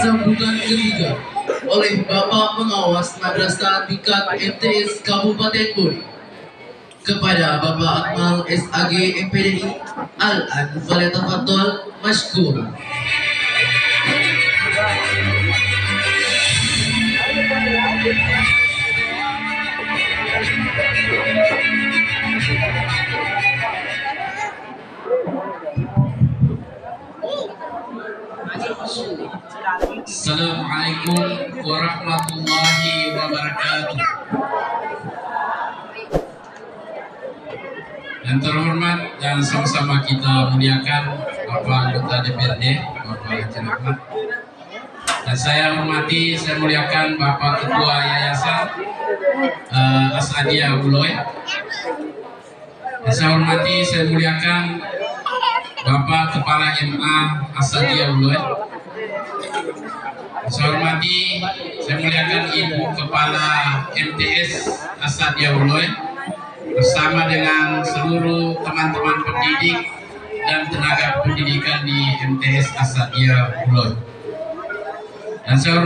sambutan ketiga oleh Bapak Pengawas Madrasah Tingkat MTS Kabupaten Bori kepada Bapak Akmal SAG MPDI Al-An Falyatafaddal Mashkur. Assalamualaikum warahmatullahi wabarakatuh. Yang terhormat dan sama-sama kita muliakan Bapak anggota DPRD, Bapak Haji Rahmat. Dan saya muliakan Bapak Ketua Yayasan Asadiyah Uloy. Dan saya muliakan Bapak Kepala MA Asadiyah Uloy. Saya muliakan Ibu Kepala MTS Asadiyah Uloy bersama dengan seluruh teman-teman pendidik dan tenaga pendidikan di MTS Asadiyah Uloy. Dan saya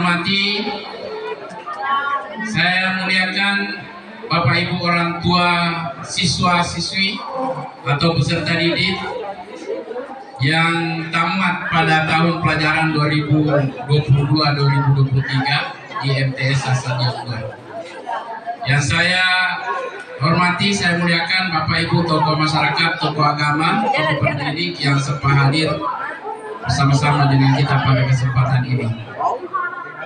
muliakan Bapak Ibu orang tua siswa-siswi atau peserta didik yang tamat pada tahun pelajaran 2022-2023 di MTS Asadiyah Uloy. Yang saya hormati, saya muliakan Bapak Ibu tokoh masyarakat, tokoh agama, tokoh pendidik yang sempat hadir bersama-sama dengan kita pada kesempatan ini.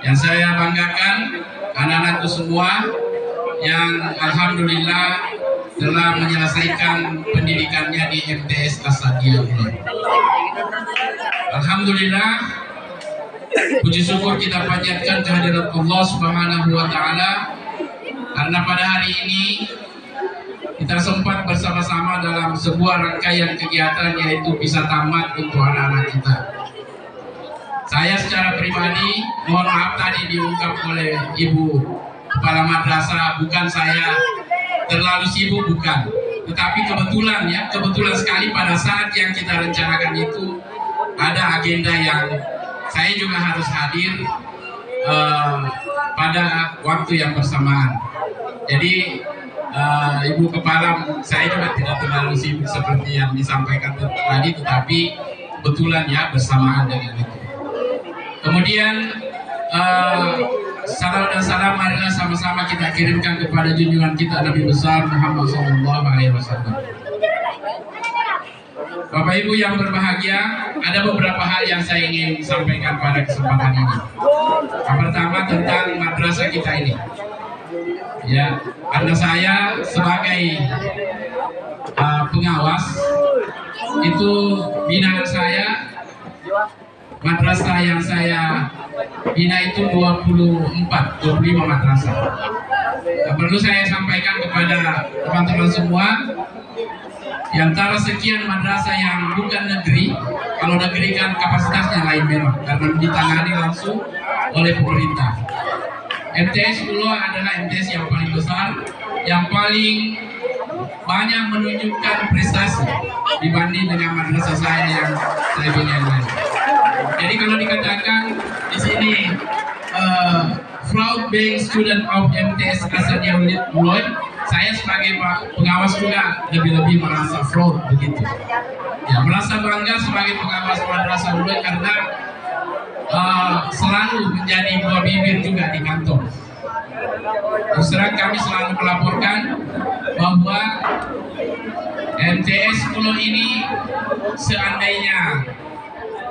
Yang saya banggakan anak-anakku semua yang alhamdulillah telah menyelesaikan pendidikannya di MTS Asadiyah Uloy. Alhamdulillah, puji syukur kita panjatkan kehadirat Allah Subhanahu wa Ta'ala, karena pada hari ini kita sempat bersama-sama dalam sebuah rangkaian kegiatan, yaitu bisa tamat untuk anak-anak kita. Saya secara pribadi, mohon maaf tadi diungkap oleh Ibu Kepala Madrasah, bukan saya terlalu sibuk, bukan. Tetapi kebetulan sekali pada saat yang kita rencanakan itu ada agenda yang saya juga harus hadir pada waktu yang bersamaan. Jadi Ibu Kepala, saya juga tidak terlalu sibuk seperti yang disampaikan tadi, tetapi kebetulan ya bersamaan dengan itu. Kemudian salam dan salam marilah sama-sama kita kirimkan kepada junjungan kita Nabi besar Muhammad SAW. Bapak Ibu yang berbahagia, ada beberapa hal yang saya ingin sampaikan pada kesempatan ini. Yang pertama tentang madrasah kita ini. Ya, karena saya sebagai pengawas, itu binaan saya, madrasah yang saya bina itu 25 madrasah. Perlu saya sampaikan kepada teman-teman semua, di antara sekian madrasah yang bukan negeri, kalau negeri kan kapasitasnya lain memang, karena ditangani langsung oleh pemerintah. MTS Uloy adalah MTS yang paling besar, yang paling banyak menunjukkan prestasi dibanding dengan madrasah saya yang saya bina yang lain. Jadi kalau dikatakan di sini proud being student of MTS Asadiyah Uloy, saya sebagai pengawas juga lebih-lebih merasa proud begitu. Ya, merasa bangga sebagai pengawas madrasah Uloy karena selalu menjadi buah bibir juga di kantor. Terus terang kami selalu melaporkan bahwa MTS Uloy ini seandainya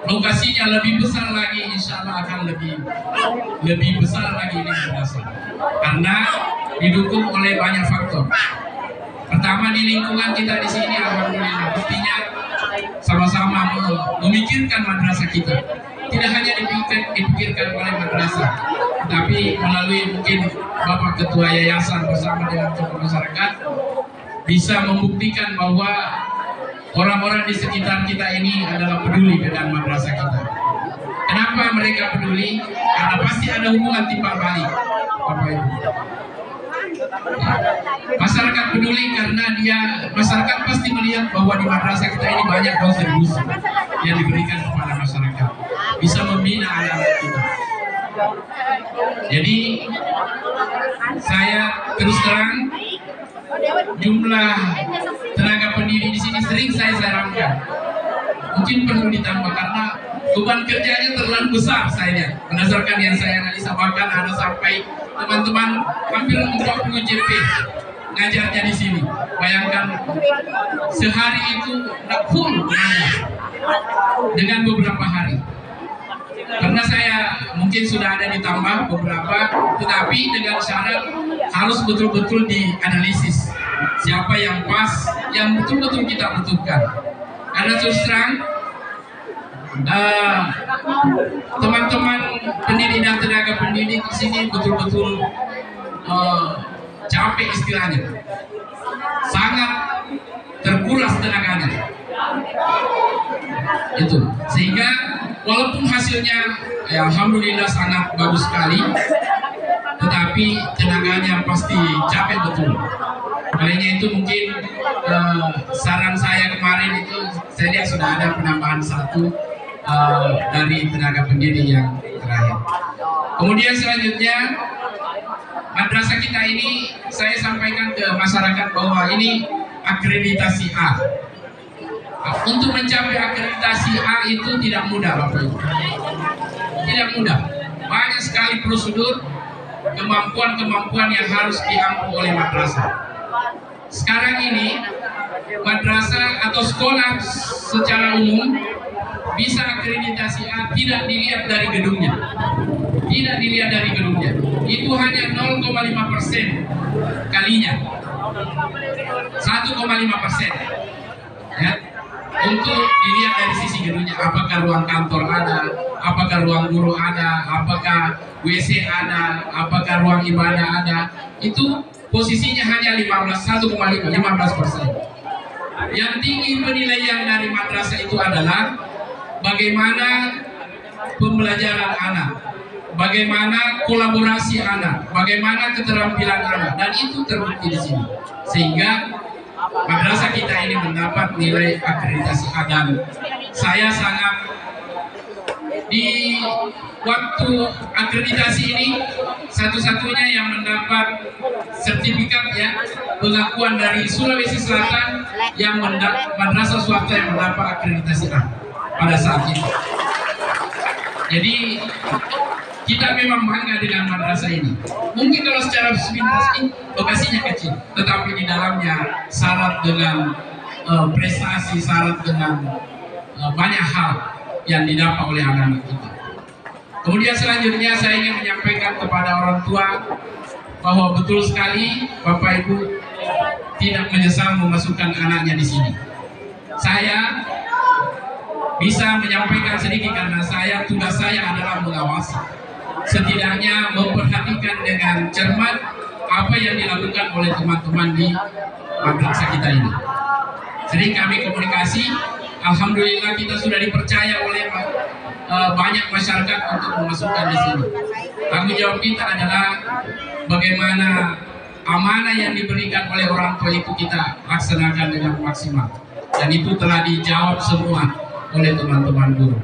lokasinya lebih besar lagi, insya Allah akan lebih besar lagi ini madrasah, karena didukung oleh banyak faktor. Pertama, di lingkungan kita di sini alhamdulillah buktinya sama-sama memikirkan madrasah kita. Tidak hanya dipikirkan oleh madrasah, tapi melalui mungkin Bapak Ketua Yayasan bersama dengan tokoh masyarakat bisa membuktikan bahwa orang-orang di sekitar kita ini adalah peduli dengan madrasah kita. Kenapa mereka peduli? Karena pasti ada hubungan timbal balik, Bapak Ibu. Masyarakat peduli karena masyarakat pasti melihat bahwa di madrasah kita ini banyak kontribusi yang diberikan kepada masyarakat, bisa membina anak-anak kita. Jadi saya terus terang, jumlah tenaga pendidik di sini sering saya sarankan mungkin perlu ditambah karena beban kerjanya terlalu besar saya berdasarkan yang saya analisa, bahkan ada sampai teman-teman hampir 40 JP ngajarnya di sini. Bayangkan sehari itu full dengan beberapa hari. Karena saya mungkin sudah ada ditambah beberapa, tetapi dengan syarat harus betul-betul dianalisis siapa yang pas, yang betul-betul kita butuhkan. Karena terus terang teman-teman pendidik dan tenaga pendidik di sini betul-betul capek istilahnya, sangat terkuras tenaganya. Itu sehingga walaupun hasilnya ya, alhamdulillah sangat bagus sekali, tetapi tenaganya pasti capek betul. Makanya itu mungkin saran saya kemarin itu saya lihat sudah ada penambahan satu dari tenaga pendidik yang terakhir. Kemudian selanjutnya madrasah kita ini saya sampaikan ke masyarakat bahwa ini akreditasi A. Untuk mencapai akreditasi A itu tidak mudah, Bapak Ibu. Tidak mudah. Banyak sekali prosedur, kemampuan-kemampuan yang harus diampu oleh madrasah. Sekarang ini madrasah atau sekolah secara umum bisa akreditasi A tidak dilihat dari gedungnya. Tidak dilihat dari gedungnya. Itu hanya 0,5% kalinya. 1,5%. Ya. Untuk dilihat dari sisi gedungnya, apakah ruang kantor ada, apakah ruang guru ada, apakah WC ada, apakah ruang ibadah ada. Itu posisinya hanya 1,15%. Yang tinggi penilaian dari madrasah itu adalah bagaimana pembelajaran anak, bagaimana kolaborasi anak, bagaimana keterampilan anak, dan itu terbukti di sini. Sehingga madrasah kita ini mendapat nilai akreditasi A, dan saya sangat di waktu akreditasi ini satu-satunya yang mendapat sertifikat ya pengakuan dari Sulawesi Selatan yang madrasah swasta yang mendapat akreditasi A pada saat itu. Jadi kita memang bangga dengan madrasah ini. Mungkin kalau secara sepintas ini lokasinya kecil, tetapi di dalamnya syarat dengan prestasi, syarat dengan banyak hal yang didapat oleh anak-anak kita. Kemudian selanjutnya saya ingin menyampaikan kepada orang tua bahwa betul sekali Bapak Ibu tidak menyesal memasukkan anaknya di sini. Saya bisa menyampaikan sedikit karena tugas saya adalah mengawasi, setidaknya memperhatikan dengan cermat apa yang dilakukan oleh teman-teman di madrasah kita ini. Sering kami komunikasi, alhamdulillah kita sudah dipercaya oleh banyak masyarakat untuk memasukkan di sini. Tanggung jawab kita adalah bagaimana amanah yang diberikan oleh orang tua itu kita laksanakan dengan maksimal, dan itu telah dijawab semua oleh teman-teman guru.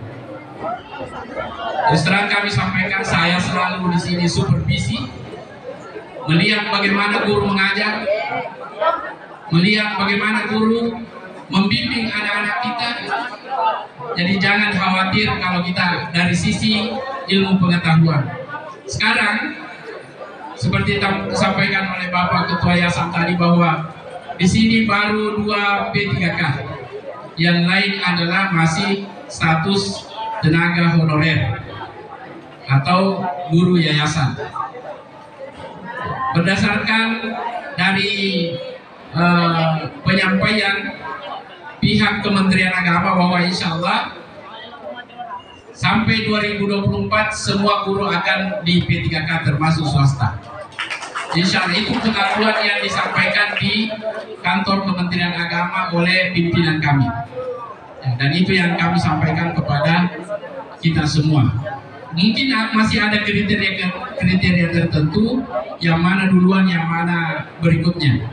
Terus terang kami sampaikan, saya selalu di sini supervisi, melihat bagaimana guru mengajar, melihat bagaimana guru membimbing anak-anak kita. Jadi jangan khawatir kalau kita dari sisi ilmu pengetahuan. Sekarang seperti disampaikan oleh Bapak Ketua Yayasan tadi bahwa di sini baru 2 P3K, yang lain adalah masih status tenaga honorer atau guru yayasan. Berdasarkan dari penyampaian pihak Kementerian Agama bahwa insya Allah sampai 2024 semua guru akan di P3K termasuk swasta. Insya Allah itu pengakuan yang disampaikan di kantor Kementerian Agama oleh pimpinan kami. Dan itu yang kami sampaikan kepada kita semua. Mungkin masih ada kriteria tertentu, yang mana duluan, yang mana berikutnya.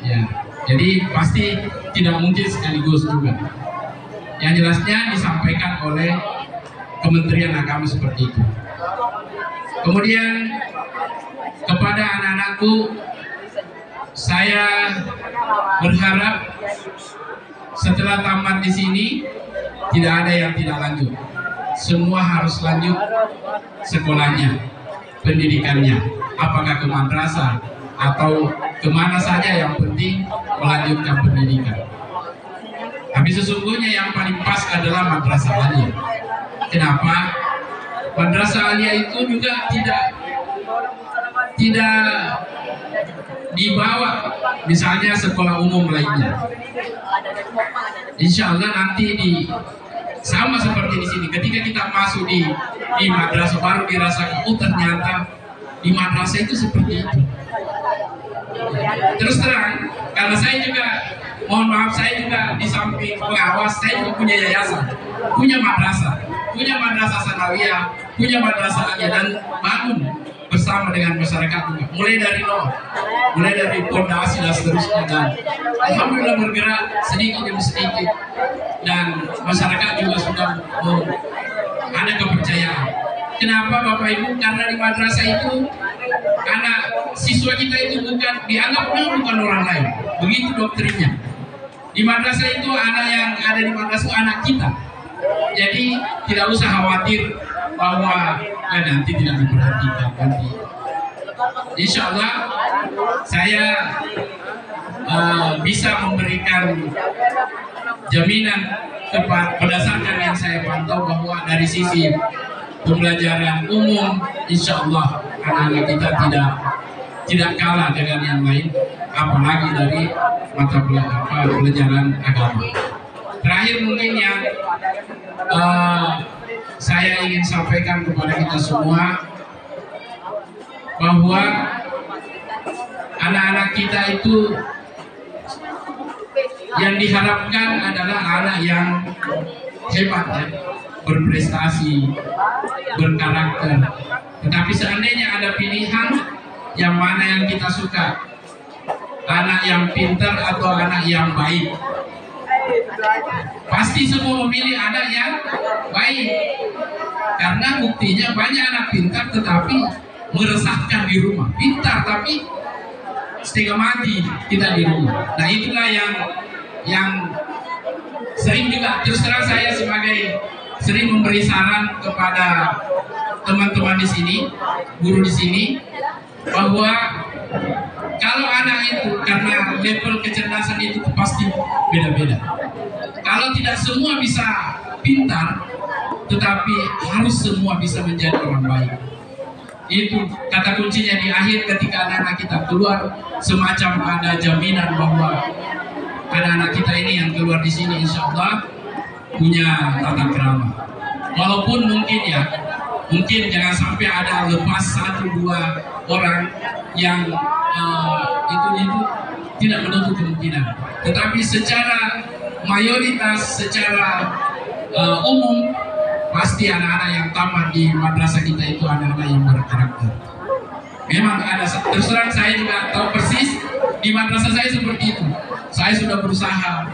Ya, jadi pasti tidak mungkin sekaligus juga. Yang jelasnya disampaikan oleh Kementerian Agama seperti itu. Kemudian kepada anak-anakku, saya berharap setelah tamat di sini tidak ada yang tidak lanjut. Semua harus lanjut sekolahnya, pendidikannya, apakah ke madrasah atau kemana saja, yang penting melanjutkan pendidikan. Tapi sesungguhnya yang paling pas adalah madrasah aliyah. Kenapa? Madrasah aliyah itu juga tidak dibawa misalnya sekolah umum lainnya. Insya Allah nanti sama seperti di sini. Ketika kita masuk di madrasah baru dirasakan, oh ternyata di madrasah itu seperti itu. Terus terang, karena saya juga, mohon maaf, saya juga di samping pengawas, saya juga punya yayasan, punya madrasah sanawiyah, punya madrasah aliyah, dan bangun bersama dengan masyarakat juga, mulai dari nol, mulai dari fondasi dan seterusnya, dan alhamdulillah bergerak sedikit demi sedikit, dan masyarakat juga sudah ada kepercayaan. Kenapa Bapak Ibu? Karena di madrasah itu anak siswa kita itu dianggap bukan orang lain, begitu doktrinnya. Di madrasah itu anak yang ada di madrasah itu anak kita, jadi tidak usah khawatir bahwa nanti tidak diperhatikan nanti. Insya Allah saya bisa memberikan jaminan berdasarkan yang saya pantau bahwa dari sisi pembelajaran umum, insya Allah anak-anak kita tidak kalah dengan yang lain, apalagi dari mata pelajaran agama. Terakhir mungkin yang saya ingin sampaikan kepada kita semua, bahwa anak-anak kita itu yang diharapkan adalah anak yang hebat, ya, berprestasi, berkarakter. Tetapi seandainya ada pilihan, yang mana yang kita suka, anak yang pintar atau anak yang baik, pasti semua memilih anak yang baik. Karena buktinya banyak anak pintar tetapi meresahkan di rumah, pintar tapi setengah mati kita di rumah. Nah itulah yang sering juga, terus terang saya sering memberi saran kepada teman-teman di sini, guru di sini, bahwa kalau anak itu, karena level kecerdasan itu pasti beda-beda. Kalau tidak semua bisa pintar, tetapi harus semua bisa menjadi orang baik. Itu kata kuncinya di akhir, ketika anak-anak kita keluar, semacam ada jaminan bahwa anak-anak kita ini yang keluar di sini insya Allah punya tata krama. Walaupun mungkin jangan sampai ada lepas 1-2 orang yang itu tidak menutup kemungkinan. Tetapi secara mayoritas, secara umum, pasti anak-anak yang tamat di madrasah kita itu anak-anak yang berkarakter. Memang ada, terus terang saya juga tahu persis di madrasah saya seperti itu. Saya sudah berusaha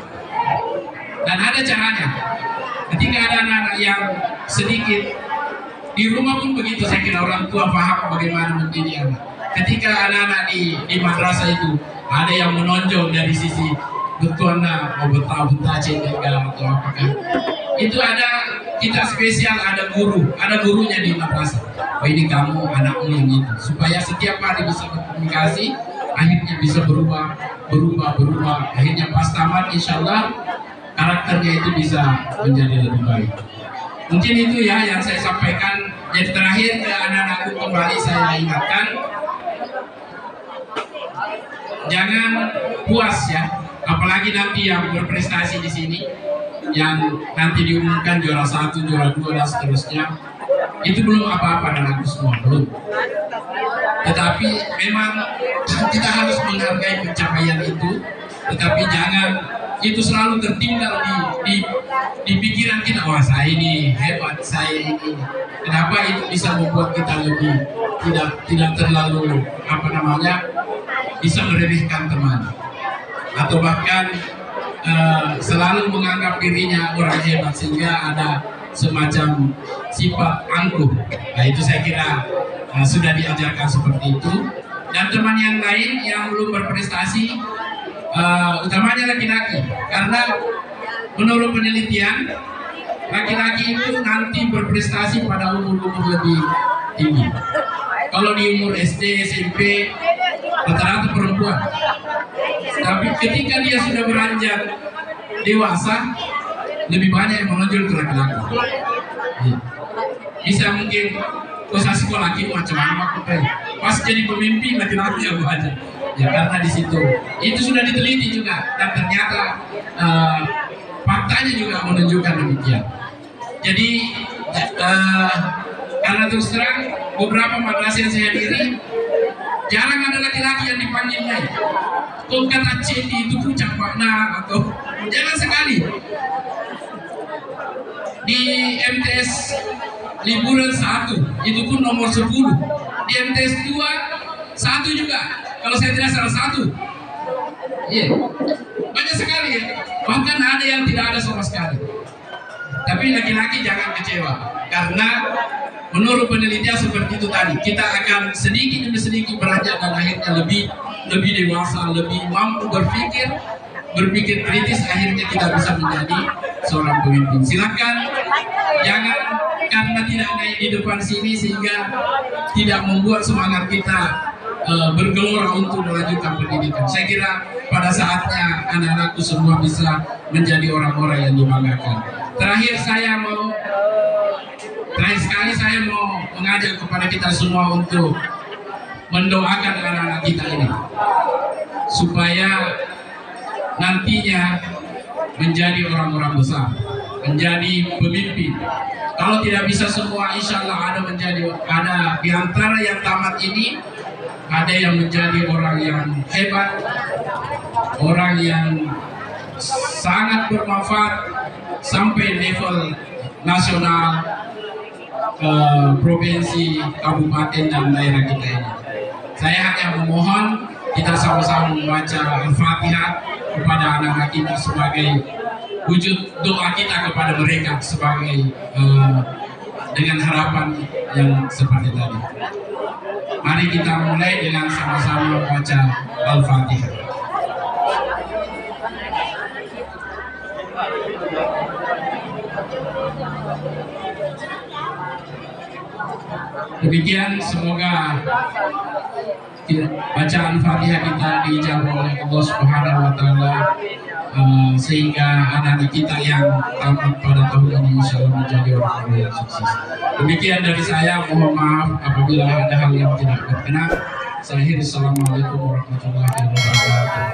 dan ada caranya. Ketika ada anak-anak yang sedikit, di rumah pun begitu, saya kira orang tua paham bagaimana mendidik anak. Ketika anak-anak di madrasah itu ada yang menonjol dari sisi betuana, mau betah-betah cendera atau apakah, itu ada, kita spesial ada gurunya di madrasah. Oh ini kamu anakmu yang itu, supaya setiap hari bisa berkomunikasi, akhirnya bisa berubah, akhirnya pas tamat insya Allah karakternya itu bisa menjadi lebih baik. Mungkin itu ya yang saya sampaikan. Jadi terakhir ke anak-anakku kembali saya ingatkan, jangan puas ya, apalagi nanti yang berprestasi di sini, yang nanti diumumkan juara 1, juara 2 dan seterusnya, itu belum apa-apa dan aku semua belum. Tetapi memang kita harus menghargai pencapaian itu, tetapi jangan itu selalu tertinggal di pikiran kita. Wah saya ini hebat, saya ini. Kenapa itu bisa membuat kita lebih tidak terlalu bisa meremehkan teman, atau bahkan selalu menganggap dirinya orang hebat sehingga ada semacam sifat angkuh. Nah itu saya kira sudah diajarkan seperti itu. Dan teman yang lain yang belum berprestasi, utamanya laki-laki, karena menurut penelitian laki-laki itu nanti berprestasi pada umur-umur lebih tinggi. Kalau di umur SD, SMP rata-rata perempuan, tapi ketika dia sudah beranjak dewasa lebih banyak yang menonjol ke laki-laki. Bisa mungkin posisi laki macam-macam, pas jadi pemimpin laki-laki yang banyak. Ya karena di situ itu sudah diteliti juga dan ternyata faktanya juga menunjukkan demikian. Jadi karena terus terang beberapa madrasah yang saya hadiri jarang ada laki-laki yang dipanggil naik. Kok kata cendi itu puncak makna atau jangan sekali. Di MTS liburan 1 itu pun nomor 10, di MTS 2 1 juga kalau saya tidak salah 1. Iya, banyak sekali ya, bahkan ada yang tidak ada sama sekali. Tapi laki-laki jangan kecewa, karena menurut penelitian seperti itu tadi, kita akan sedikit demi sedikit beranjak dan akhirnya lebih dewasa, lebih mampu berpikir kritis, akhirnya kita bisa menjadi seorang pemimpin. Silakan jangan karena tidak naik di depan sini sehingga tidak membuat semangat kita bergelora untuk melanjutkan pendidikan. Saya kira pada saatnya anak-anakku semua bisa menjadi orang-orang yang dibanggakan. Terakhir sekali saya mau mengajak kepada kita semua untuk mendoakan anak-anak kita ini supaya nantinya menjadi orang-orang besar, menjadi pemimpin. Kalau tidak bisa semua, insya Allah ada di antara yang tamat ini, ada yang menjadi orang yang hebat, orang yang sangat bermanfaat sampai level nasional, provinsi, kabupaten dan daerah kita ini. Saya hanya memohon kita sama-sama membaca Al-Fatihah kepada anak-anak kita sebagai wujud doa kita kepada mereka sebagai dengan harapan yang seperti tadi. Mari kita mulai dengan sama-sama membaca Al-Fatihah. Demikian, semoga bacaan Fatihah kita diijabah oleh Allah Subhanahu wa Ta'ala, sehingga anak-anak kita yang tamat pada tahun ini insya Allah menjadi orang-orang yang sukses. Demikian dari saya, mohon maaf apabila ada hal yang tidak berkenan. Saya akhiri, assalamualaikum warahmatullahi wabarakatuh.